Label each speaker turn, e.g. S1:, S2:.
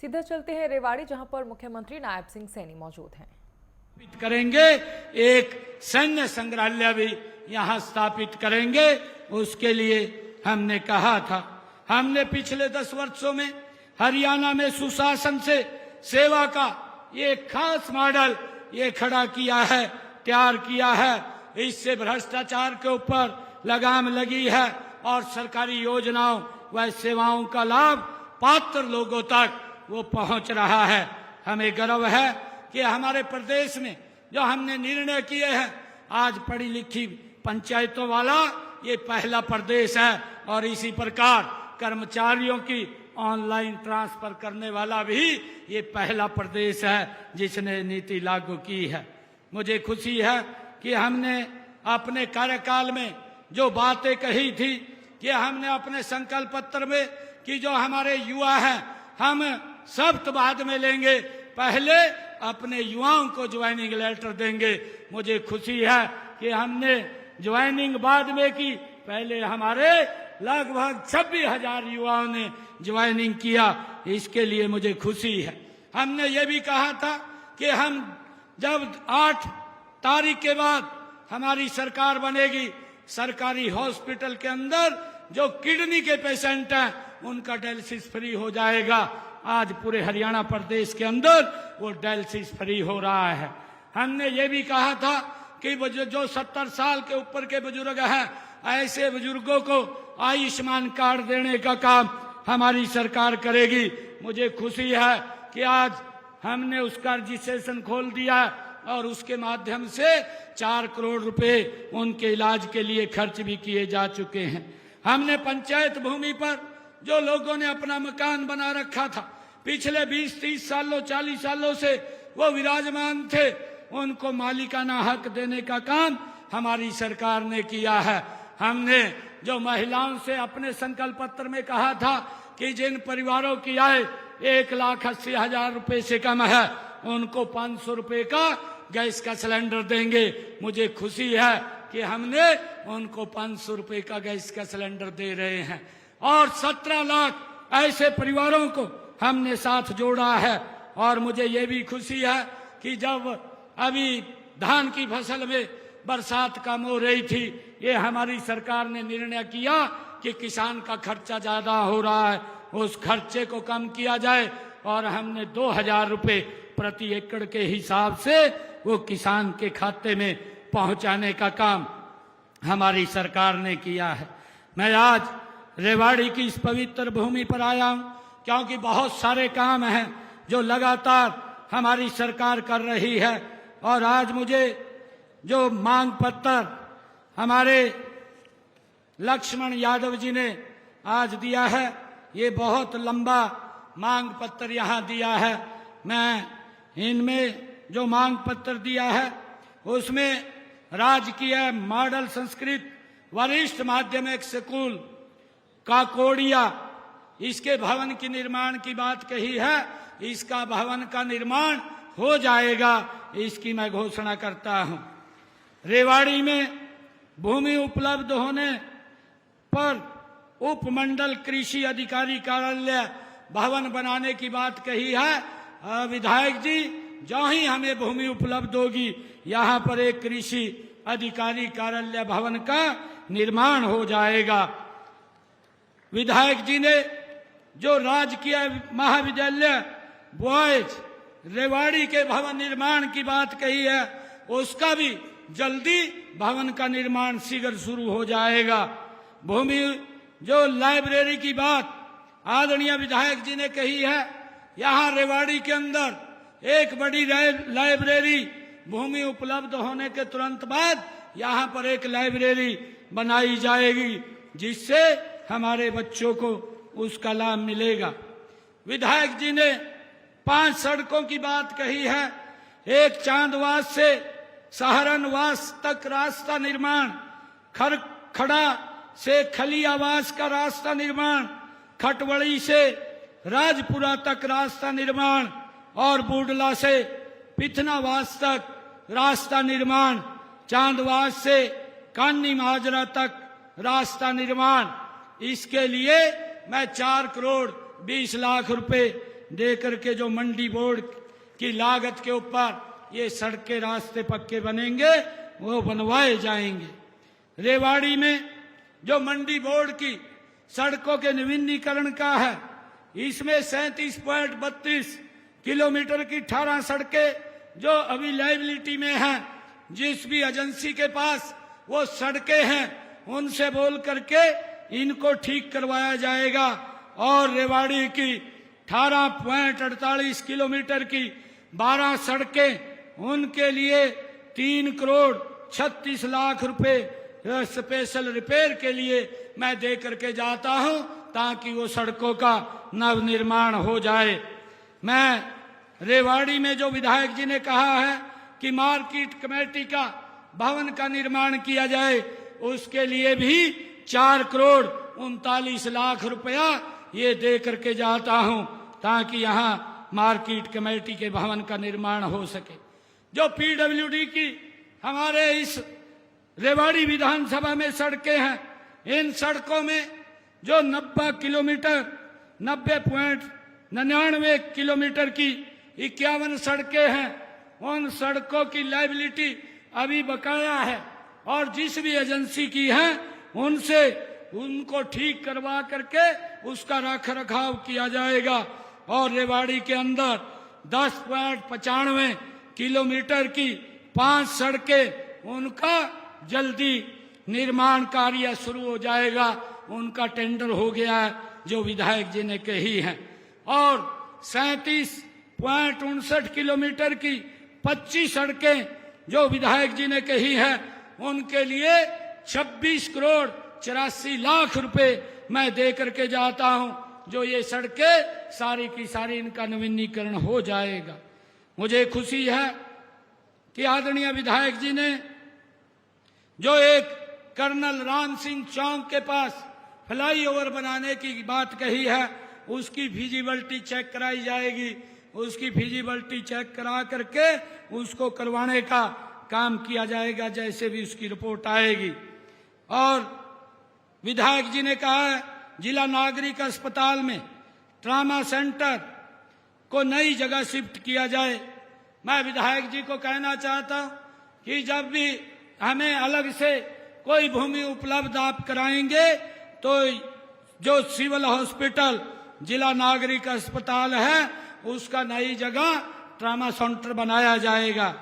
S1: सीधे चलते हैं रेवाड़ी, जहां पर मुख्यमंत्री नायब सिंह सैनी मौजूद हैं।
S2: करेंगे, एक सैन्य संग्रहालय भी यहाँ स्थापित करेंगे। उसके लिए हमने कहा था, हमने पिछले 10 वर्षों में हरियाणा में सुशासन से सेवा का ये खास मॉडल ये खड़ा किया है, तैयार किया है। इससे भ्रष्टाचार के ऊपर लगाम लगी है और सरकारी योजनाओं व सेवाओं का लाभ पात्र लोगों तक वो पहुंच रहा है। हमें गर्व है कि हमारे प्रदेश में जो हमने निर्णय किए हैं, आज पढ़ी लिखी पंचायतों वाला ये पहला प्रदेश है और इसी प्रकार कर्मचारियों की ऑनलाइन ट्रांसफर करने वाला भी ये पहला प्रदेश है जिसने नीति लागू की है। मुझे खुशी है कि हमने अपने कार्यकाल में जो बातें कही थी कि हमने अपने संकल्प पत्र में कि जो हमारे युवा हैं हम सख्त बाद में लेंगे, पहले अपने युवाओं को ज्वाइनिंग लेटर देंगे। मुझे खुशी है कि हमने ज्वाइनिंग बाद में की, पहले हमारे लगभग 26,000 युवाओं ने ज्वाइनिंग किया। इसके लिए मुझे खुशी है। हमने ये भी कहा था कि हम जब 8 तारीख के बाद हमारी सरकार बनेगी, सरकारी हॉस्पिटल के अंदर जो किडनी के पेशेंट हैं उनका डायलिसिस फ्री हो जाएगा। आज पूरे हरियाणा प्रदेश के अंदर वो डायलिसिस फ्री हो रहा है। हमने ये भी कहा था कि जो 70 साल के ऊपर के बुजुर्ग हैं, ऐसे बुजुर्गों को आयुष्मान कार्ड देने का काम हमारी सरकार करेगी। मुझे खुशी है कि आज हमने उसका रजिस्ट्रेशन खोल दिया और उसके माध्यम से 4 करोड़ रुपए उनके इलाज के लिए खर्च भी किए जा चुके हैं। हमने पंचायत भूमि पर जो लोगों ने अपना मकान बना रखा था, पिछले 20-30 सालों 40 सालों से वो विराजमान थे, उनको मालिकाना हक देने का काम हमारी सरकार ने किया है। हमने जो महिलाओं से अपने संकल्प पत्र में कहा था कि जिन परिवारों की आय 1,80,000 रुपए से कम है उनको 500 रुपए का गैस का सिलेंडर देंगे। मुझे खुशी है कि हमने उनको 500 रुपए का गैस का सिलेंडर दे रहे हैं और 17 लाख ऐसे परिवारों को हमने साथ जोड़ा है। और मुझे ये भी खुशी है कि जब अभी धान की फसल में बरसात कम हो रही थी, ये हमारी सरकार ने निर्णय किया कि किसान का खर्चा ज्यादा हो रहा है, उस खर्चे को कम किया जाए और हमने 2,000 रुपए प्रति एकड़ के हिसाब से वो किसान के खाते में पहुंचाने का काम हमारी सरकार ने किया है। मैं आज रेवाड़ी की इस पवित्र भूमि पर आया हूं क्योंकि बहुत सारे काम हैं जो लगातार हमारी सरकार कर रही है। और आज मुझे जो मांग पत्र हमारे लक्ष्मण यादव जी ने आज दिया है, ये बहुत लंबा मांग पत्र यहाँ दिया है। मैं इनमें जो मांग पत्र दिया है उसमें राजकीय मॉडल संस्कृत वरिष्ठ माध्यमिक स्कूल काकोड़िया, इसके भवन की निर्माण की बात कही है। इसका भवन का निर्माण हो जाएगा, इसकी मैं घोषणा करता हूं। रेवाड़ी में भूमि उपलब्ध होने पर उपमंडल कृषि अधिकारी कार्यालय भवन बनाने की बात कही है। विधायक जी, जो ही हमें भूमि उपलब्ध होगी यहाँ पर एक कृषि अधिकारी कार्यालय भवन का निर्माण हो जाएगा। विधायक जी ने जो राजकीय महाविद्यालय बॉयज रेवाड़ी के भवन निर्माण की बात कही है, उसका भी जल्दी भवन का निर्माण शीघ्र शुरू हो जाएगा। भूमि जो लाइब्रेरी की बात आदरणीय विधायक जी ने कही है, यहाँ रेवाड़ी के अंदर एक बड़ी लाइब्रेरी भूमि उपलब्ध होने के तुरंत बाद यहाँ पर एक लाइब्रेरी बनाई जाएगी जिससे हमारे बच्चों को उसका लाभ मिलेगा। विधायक जी ने 5 सड़कों की बात कही है। एक चांदवास से सहारनवास तक रास्ता निर्माण, खड़ा से खलियावास का रास्ता निर्माण, खटवड़ी से राजपुरा तक रास्ता निर्माण और बूडला से पिथनावास तक रास्ता निर्माण, चांदवास से कान्नी माजरा तक रास्ता निर्माण। इसके लिए मैं 4 करोड़ 20 लाख रुपए दे करके जो मंडी बोर्ड की लागत के ऊपर ये सड़कें रास्ते पक्के बनेंगे वो बनवाए जाएंगे। रेवाड़ी में जो मंडी बोर्ड की सड़कों के नवीनीकरण का है, इसमें 37.32 किलोमीटर की 18 सड़कें जो अभी लाइबिलिटी में हैं, जिस भी एजेंसी के पास वो सड़कें हैं उनसे बोल करके इनको ठीक करवाया जाएगा। और रेवाड़ी की 18.48 किलोमीटर की 12 सड़कें, उनके लिए 3 करोड़ 36 लाख रुपए स्पेशल रिपेयर के लिए मैं दे करके जाता हूं ताकि वो सड़कों का नव निर्माण हो जाए। मैं रेवाड़ी में जो विधायक जी ने कहा है कि मार्केट कमेटी का भवन का निर्माण किया जाए, उसके लिए भी 4 करोड़ 39 लाख रुपया ये दे करके जाता हूं ताकि यहां मार्केट कमेटी के भवन का निर्माण हो सके। जो पीडब्ल्यूडी की हमारे इस रेवाड़ी विधानसभा में सड़कें हैं, इन सड़कों में जो 90 किलोमीटर 90.99 किलोमीटर की 51 सड़कें हैं, उन सड़कों की लाइबिलिटी अभी बकाया है और जिस भी एजेंसी की है उनसे उनको ठीक करवा करके उसका रख रखाव किया जाएगा। और रेवाड़ी के अंदर 10.95 किलोमीटर की 5 सड़कें, उनका जल्दी निर्माण कार्य शुरू हो जाएगा। उनका टेंडर हो गया है जो विधायक जी ने कही है। और 37.59 किलोमीटर की 25 सड़कें जो विधायक जी ने कही है, उनके लिए 26 करोड़ 84 लाख रुपए मैं दे करके जाता हूं, जो ये सड़कें सारी की सारी इनका नवीनीकरण हो जाएगा। मुझे खुशी है कि आदरणीय विधायक जी ने जो एक कर्नल राम सिंह चौक के पास फ्लाईओवर बनाने की बात कही है, उसकी फिजिबिलिटी चेक कराई जाएगी। उसकी फिजिबिलिटी चेक करा करके उसको करवाने का काम किया जाएगा जैसे भी उसकी रिपोर्ट आएगी। और विधायक जी ने कहा है जिला नागरिक अस्पताल में ट्रामा सेंटर को नई जगह शिफ्ट किया जाए। मैं विधायक जी को कहना चाहता हूं कि जब भी हमें अलग से कोई भूमि उपलब्ध आप कराएंगे तो जो सिविल हॉस्पिटल जिला नागरिक अस्पताल है उसका नई जगह ट्रामा सेंटर बनाया जाएगा।